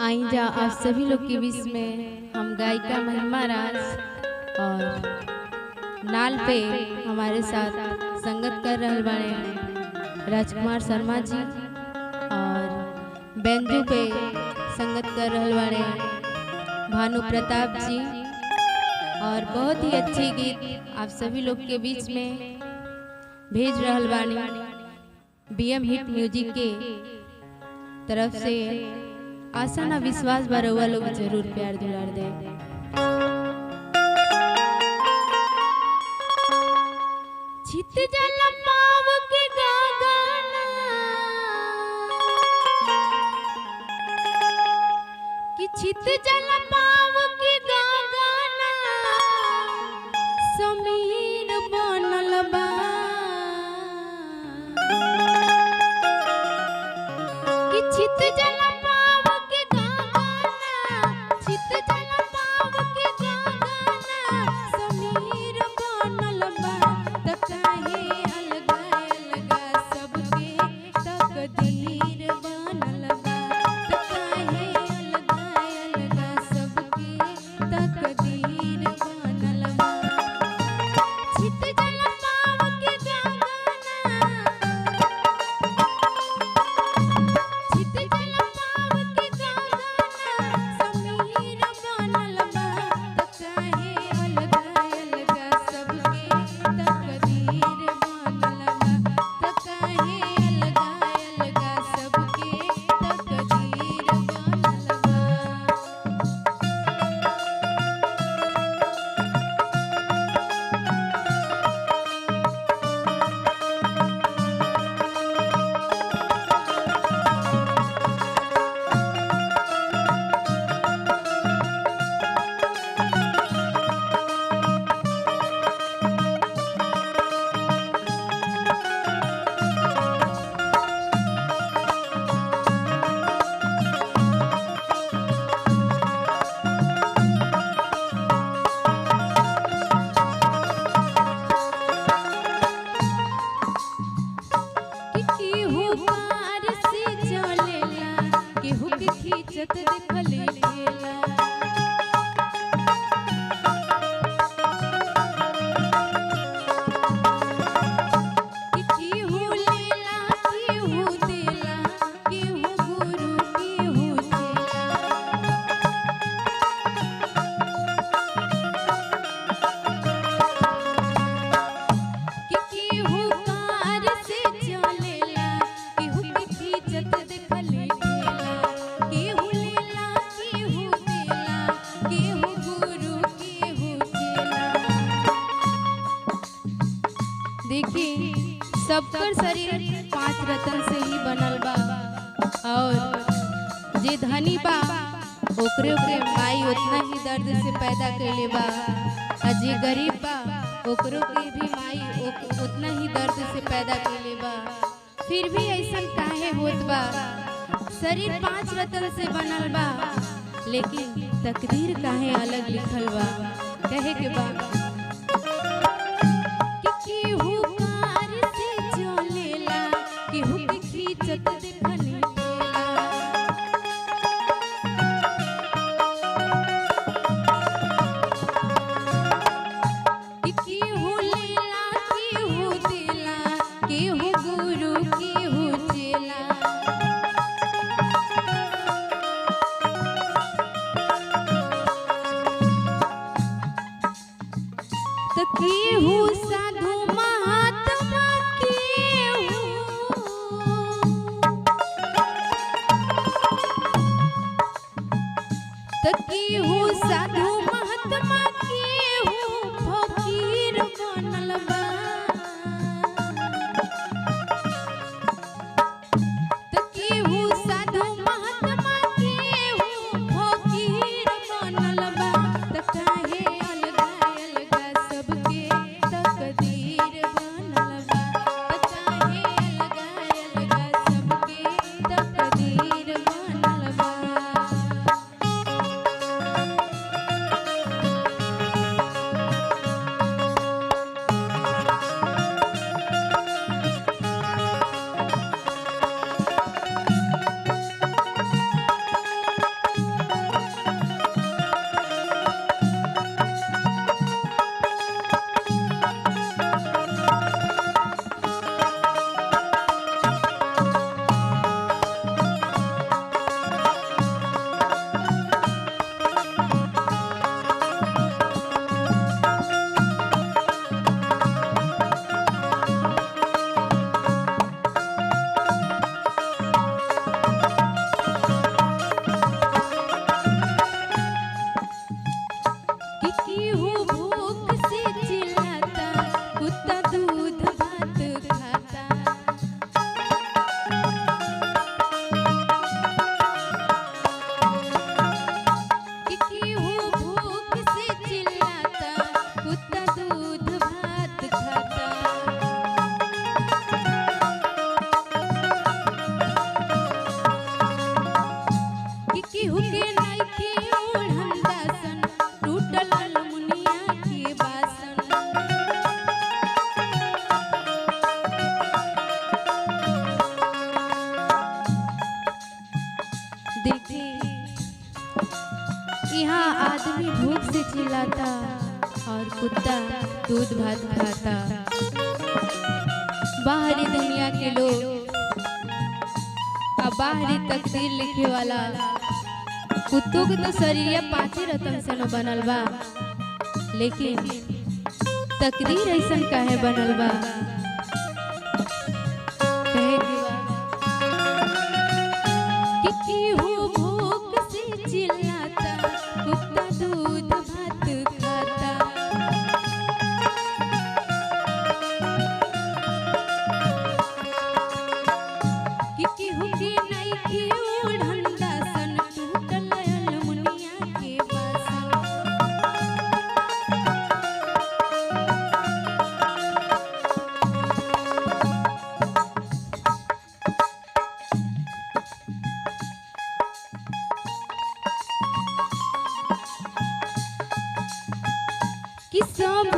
आइजा आप सभी लोग के बीच में हम गायिका महिमा राज और नाल पे हमारे साथ संगत कर रहे बारे राजकुमार शर्मा जी और बेंजू पे संगत कर रहे बारे भानु प्रताप जी और बहुत ही अच्छी गीत आप सभी लोग के बीच में भेज रहल बानी बीएम हिट म्यूजिक के तरफ से। आशा ना विश्वास बरुआ लोग जरूर प्यार दुलार दे। चित जल पाव के गाना कि चित जल पाव के गाना समीर बनल बा कि चित जल सबकर शरीर 5 रतन से ही बनल बा और जे धनी बा ओकरे ओकरे माई उतना ही दर्द से पैदा कैले बा और जे गरीब बा ओकरो के भी माई उतना ही दर्द से पैदा कैले बा। फिर भी ऐसा काहे होत बा? शरीर 5 रतन से बनल बा लेकिन तकदीर काहे अलग लिखल बा? कहे के बा साधु महात्मा साधु महात्मा के फकीर बनल बा साधु महात्मा के फकीर बनल बा काहे अलगा अलगा सबके तकदीर बनल बा काहे अलगा अलगा सबके तकदीर बनल बा। केहू के नइखे ओढ़न दासन टूटल अलमुनिया के बासन। देखिए यहाँ आदमी भूख से चिल्लाता और कुत्ता दूध भात खाता। बाहरी दुनिया के लोग अब बाहरी तकदीर लिखे वाला कुत्तों के तो शरीर 5 रतन से न बनल बा, लेकिन तकदीर ऐसन काहे बनल बा। कहे कि केहू भूख से चिल्लाता कुत्ता दूध भात खाता। कि केहू के नइखे ओढ़न दासन टूटल अलमुनिया के बासन। कि सब